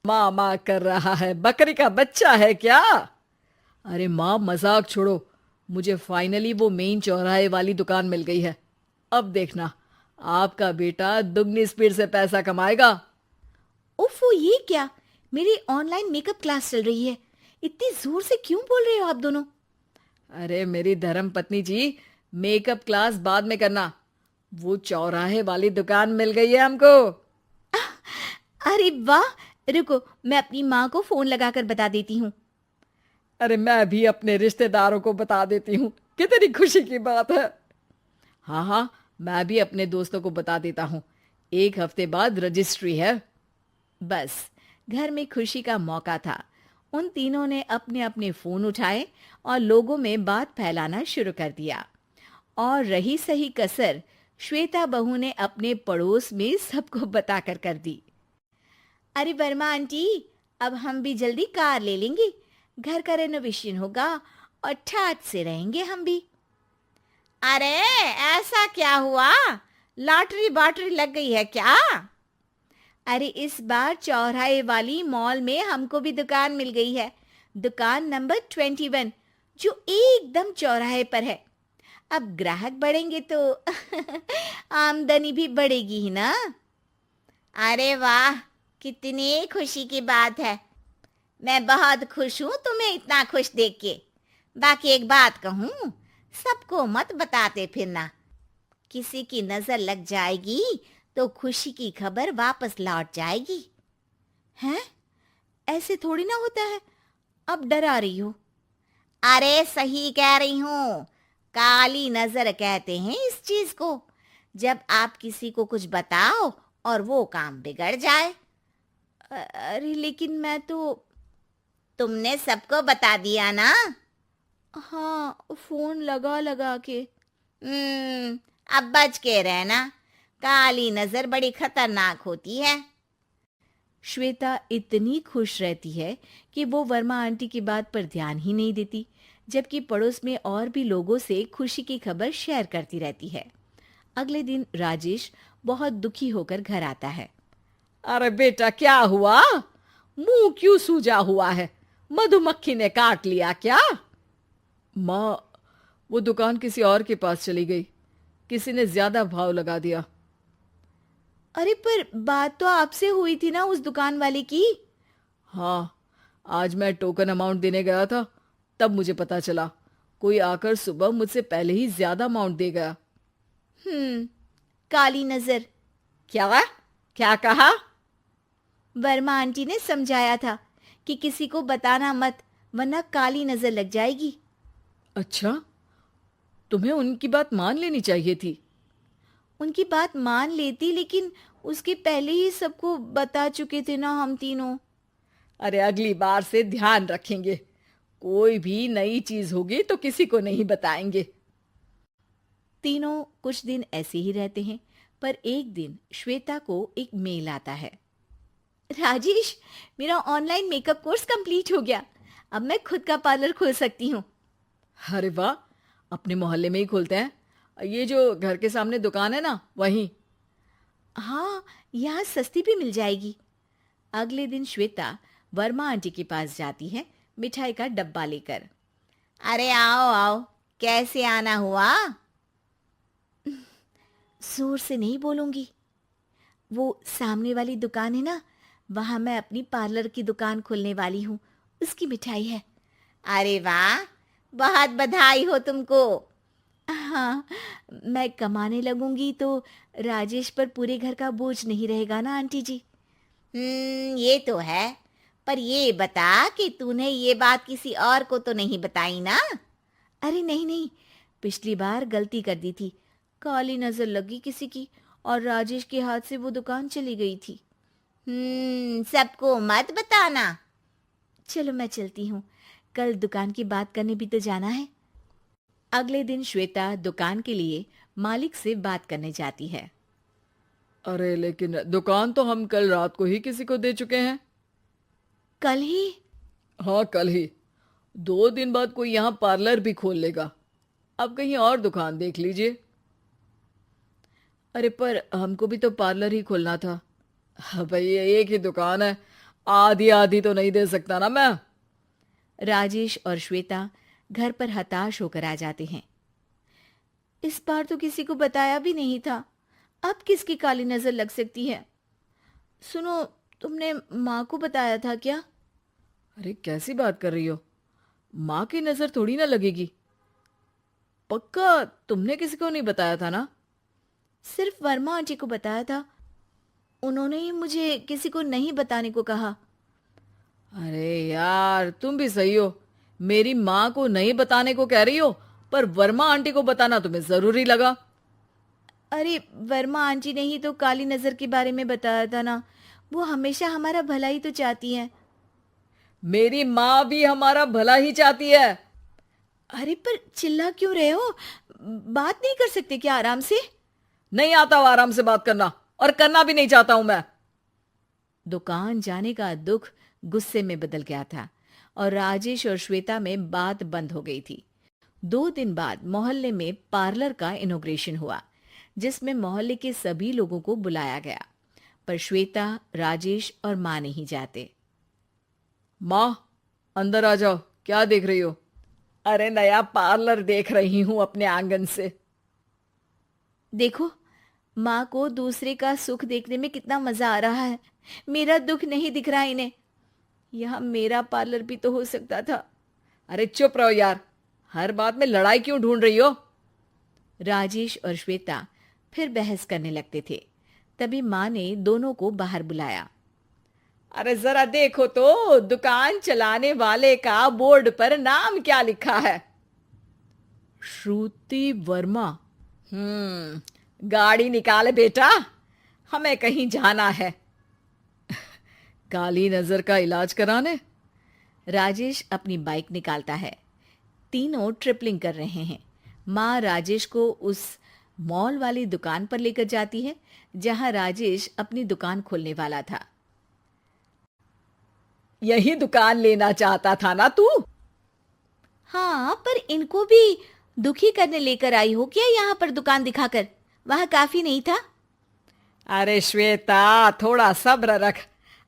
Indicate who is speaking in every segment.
Speaker 1: माँ माँ कर रहा है, बकरी का बच्चा है क्या? अरे माँ, मजाक छोड़ो। मुझे फाइनली वो मेन चौराहे वाली दुकान मिल गई है। अब देखना, आपका बेटा दुगनी स्पीड से पैसा कमाएगा।
Speaker 2: उफ़, ये क्या? मेरी ऑनलाइन मेकअप क्लास चल रही है। इतनी जोर से क्यों बोल रहे हो आप दोनों?
Speaker 1: अरे मेरी धर्म पत्नी जी, मेकअप क्लास बाद में करना। वो चौराहे वाली दुकान मिल गई है हमको।
Speaker 2: अरे वाह! रुको, मैं अपनी माँ को फोन लगाकर बता देती हूँ।
Speaker 1: अरे मैं भी अपने रिश्तेदारों को बता देती हूँ। कितनी खुशी की बात है। हाँ हाँ, मैं भी अपने दोस्तों को बता देता हूँ। 1 हफ्ते बाद रजिस्ट्री है।
Speaker 2: बस, घर में खुशी का मौका था। उन तीनों ने अपने अपने फोन उठाए और लोगों में बात फैलाना शुरू कर दिया। और रही सही कसर, श्वेता बहू ने अपने पड़ोस में सबको बताकर कर दी। अरे वर्मा आंटी, अब हम भी जल्दी कार ले लेंगे। घर का रेनोवेशन होगा और ठाट से रहेंगे हम भी। अरे, ऐसा क्या हुआ? लॉटरी बाटरी लग गई है क्या? अरे, इस बार चौराहे वाली मॉल में हमको भी दुकान मिल गई है। दुकान नंबर 21, जो एकदम चौराहे पर है। अब ग्राहक बढ़ेंगे तो आमदनी भी बढ़ेगी ही ना। अरे वाह, कितनी खुशी की बात है। मैं बहुत खुश हूँ तुम्हें इतना खुश देख के। बाकी एक बात कहूँ, सबको मत बताते फिरना। किसी की नजर लग जाएगी तो खुशी की खबर वापस लौट जाएगी। हैं? ऐसे थोड़ी ना होता है। अब डरा रही हो। अरे सही कह रही हूँ। काली नजर कहते हैं इस चीज को, जब आप किसी को कुछ बताओ और वो काम बिगड़ जाए। अरे लेकिन मैं तो। तुमने सबको बता दिया ना? हाँ, फोन लगा लगा के। अब बच के रहना। काली नजर बड़ी खतरनाक होती है। श्वेता इतनी खुश रहती है कि वो वर्मा आंटी की बात पर ध्यान ही नहीं देती, जबकि पड़ोस में और भी लोगों से खुशी की खबर शेयर करती रहती है। अगले दिन राजेश बहुत दुखी होकर घर आता है।
Speaker 1: अरे बेटा, क्या हुआ? मुंह क्यों सूजा हुआ है? मधुमक्खी ने काट लिया क्या? माँ, वो दुकान किसी और के पास चली गई। किसी ने ज्यादा भाव लगा दिया।
Speaker 2: अरे पर बात तो आपसे हुई थी ना उस दुकान वाले की।
Speaker 1: हाँ, आज मैं टोकन अमाउंट देने गया था, तब मुझे पता चला। कोई आकर सुबह मुझसे पहले ही ज्यादा अमाउंट दे गया।
Speaker 2: हम्म, काली नजर।
Speaker 1: क्या? क्या कहा?
Speaker 2: वर्मा आंटी ने समझाया था कि किसी को बताना मत, वरना काली नजर लग जाएगी।
Speaker 1: अच्छा, तुम्हें उनकी बात मान लेनी चाहिए थी।
Speaker 2: उनकी बात मान लेती, लेकिन उसके पहले ही सबको बता चुके थे ना हम तीनों।
Speaker 1: अरे अगली बार से ध्यान रखेंगे। कोई भी नई चीज होगी तो किसी को नहीं बताएंगे।
Speaker 2: तीनों कुछ दिन ऐसे ही रहते हैं, पर एक दिन श्वेता को एक मेल आता है। राजेश, मेरा ऑनलाइन मेकअप कोर्स कंप्लीट हो गया। अब मैं खुद का पार्लर खोल सकती हूँ।
Speaker 1: अरे वाह, अपने मोहल्ले में ही खोलते हैं। ये जो घर के सामने दुकान है ना, वहीं।
Speaker 2: हाँ, यहाँ सस्ती भी मिल जाएगी। अगले दिन श्वेता वर्मा आंटी के पास जाती है, मिठाई का डब्बा लेकर। अरे आओ आओ, कैसे आना हुआ? जोर से नहीं बोलूंगी। वो सामने वाली दुकान है ना, वहां मैं अपनी पार्लर की दुकान खोलने वाली हूँ। उसकी मिठाई है। अरे वाह, बहुत बधाई हो तुमको। हाँ, मैं कमाने लगूंगी तो राजेश पर पूरे घर का बोझ नहीं रहेगा ना आंटी जी। ये तो है। पर ये बता कि तूने ये बात किसी और को तो नहीं बताई ना? अरे नहीं नहीं, पिछली बार गलती कर दी थी। काली नजर लगी किसी की और राजेश के हाथ से वो दुकान चली गई थी। सबको मत बताना। चलो मैं चलती हूँ, कल दुकान की बात करने भी तो जाना है। अगले दिन श्वेता दुकान के लिए मालिक से बात करने जाती है।
Speaker 1: अरे लेकिन दुकान तो हम कल रात को ही किसी को दे चुके हैं।
Speaker 2: कल ही?
Speaker 1: हाँ, कल ही। 2 दिन बाद कोई यहाँ पार्लर भी खोल लेगा। अब कहीं और दुकान देख लीजिए। अरे पर हमको भी तो पार्लर ही खोलना था। हाँ भाई, ये एक ही दुकान है। आधी आधी तो नहीं दे सकता ना मैं।
Speaker 2: राजेश और श्वेता घर पर हताश होकर आ जाते हैं। इस बार तो किसी को बताया भी नहीं था, अब किसकी काली नजर लग सकती है? सुनो, तुमने माँ को बताया था क्या?
Speaker 1: अरे कैसी बात कर रही हो? माँ की नजर थोड़ी ना लगेगी। पक्का तुमने किसी को नहीं बताया था ना?
Speaker 2: सिर्फ वर्मा आंटी को बताया था, उन्होंने ही मुझे किसी को नहीं बताने को कहा।
Speaker 1: अरे यार तुम भी सही हो, मेरी माँ को नहीं बताने को कह रही हो, पर वर्मा आंटी को बताना तुम्हें जरूरी लगा।
Speaker 2: अरे वर्मा आंटी ने ही तो काली नजर के बारे में बताया था ना, वो हमेशा हमारा भला ही तो चाहती है।
Speaker 1: मेरी माँ भी हमारा भला ही चाहती है।
Speaker 2: अरे पर चिल्ला क्यों रहे हो? बात नहीं कर सकते क्या आराम से?
Speaker 1: नहीं आता वो आराम से बात करना, और करना भी नहीं चाहता हूं मैं।
Speaker 2: दुकान जाने का दुख गुस्से में बदल गया था और राजेश और श्वेता में बात बंद हो गई थी। 2 दिन बाद मोहल्ले में पार्लर का इनॉग्रेशन हुआ, जिसमें मोहल्ले के सभी लोगों को बुलाया गया, पर श्वेता, राजेश और माँ नहीं जाते।
Speaker 1: माँ अंदर आ जाओ, क्या देख रही हो? अरे नया पार्लर देख रही हूं अपने आंगन से।
Speaker 2: देखो, माँ को दूसरे का सुख देखने में कितना मजा आ रहा है, मेरा दुख नहीं दिख रहा इन्हें। यहाँ मेरा पार्लर भी तो हो सकता था।
Speaker 1: अरे चुप रहो यार, हर बात में लड़ाई क्यों ढूंढ रही हो?
Speaker 2: राजेश और श्वेता फिर बहस करने लगते थे। तभी माँ ने दोनों को बाहर बुलाया।
Speaker 1: अरे जरा देखो तो दुकान चलाने वाले का बोर्ड पर नाम क्या लिखा है? श्रुति वर्मा। गाड़ी निकाले बेटा, हमें कहीं जाना है। काली नजर का इलाज कराने?
Speaker 2: राजेश अपनी बाइक निकालता है। तीनों ट्रिपलिंग कर रहे हैं। माँ राजेश को उस मॉल वाली दुकान पर लेकर जाती है जहां राजेश अपनी दुकान खोलने वाला था।
Speaker 1: यही दुकान लेना चाहता था ना तू?
Speaker 2: हाँ, पर इनको भी दुखी करने लेकर आई हो क्या यहाँ पर दुकान दिखाकर? वहां काफी नहीं था?
Speaker 1: अरे श्वेता थोड़ा सब्र रख,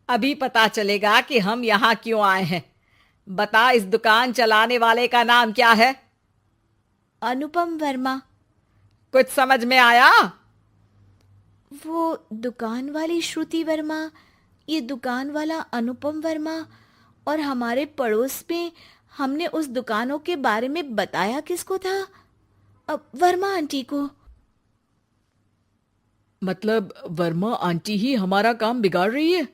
Speaker 1: अभी पता चलेगा कि हम यहाँ क्यों आए हैं। बता, इस दुकान चलाने वाले का नाम क्या है?
Speaker 2: अनुपम वर्मा।
Speaker 1: कुछ समझ में आया?
Speaker 2: वो दुकान वाली श्रुति वर्मा, ये दुकान वाला अनुपम वर्मा, और हमारे पड़ोस में हमने उस दुकानों के बारे में बताया किसको था? अब वर्मा आंटी को।
Speaker 1: मतलब वर्मा आंटी ही हमारा काम बिगाड़ रही है?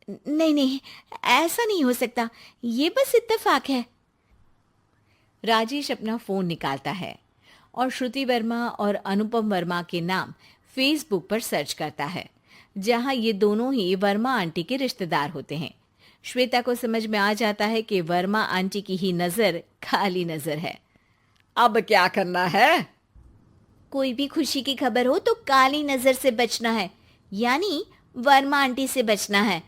Speaker 2: नहीं नहीं, ऐसा नहीं हो सकता, ये बस इत्तेफाक है। राजेश अपना फोन निकालता है और श्रुति वर्मा और अनुपम वर्मा के नाम फेसबुक पर सर्च करता है, जहां ये दोनों ही वर्मा आंटी के रिश्तेदार होते हैं। श्वेता को समझ में आ जाता है कि वर्मा आंटी की ही नजर खाली नजर है।
Speaker 1: अब क्या करना है?
Speaker 2: कोई भी खुशी की खबर हो तो काली नजर से बचना है, यानी वर्मा आंटी से बचना है।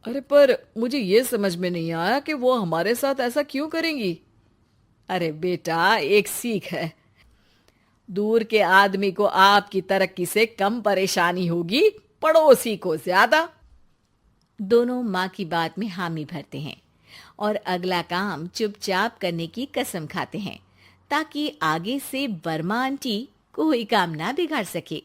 Speaker 1: अरे पर मुझे ये समझ में नहीं आया कि वो हमारे साथ ऐसा क्यों करेंगी। अरे बेटा, एक सीख है, दूर के आदमी को आपकी तरक्की से कम परेशानी होगी, पड़ोसी को ज्यादा।
Speaker 2: दोनों माँ की बात में हामी भरते हैं और अगला काम चुपचाप करने की कसम खाते हैं, ताकि आगे से वर्मा आंटी कोई काम ना बिगाड़ सके।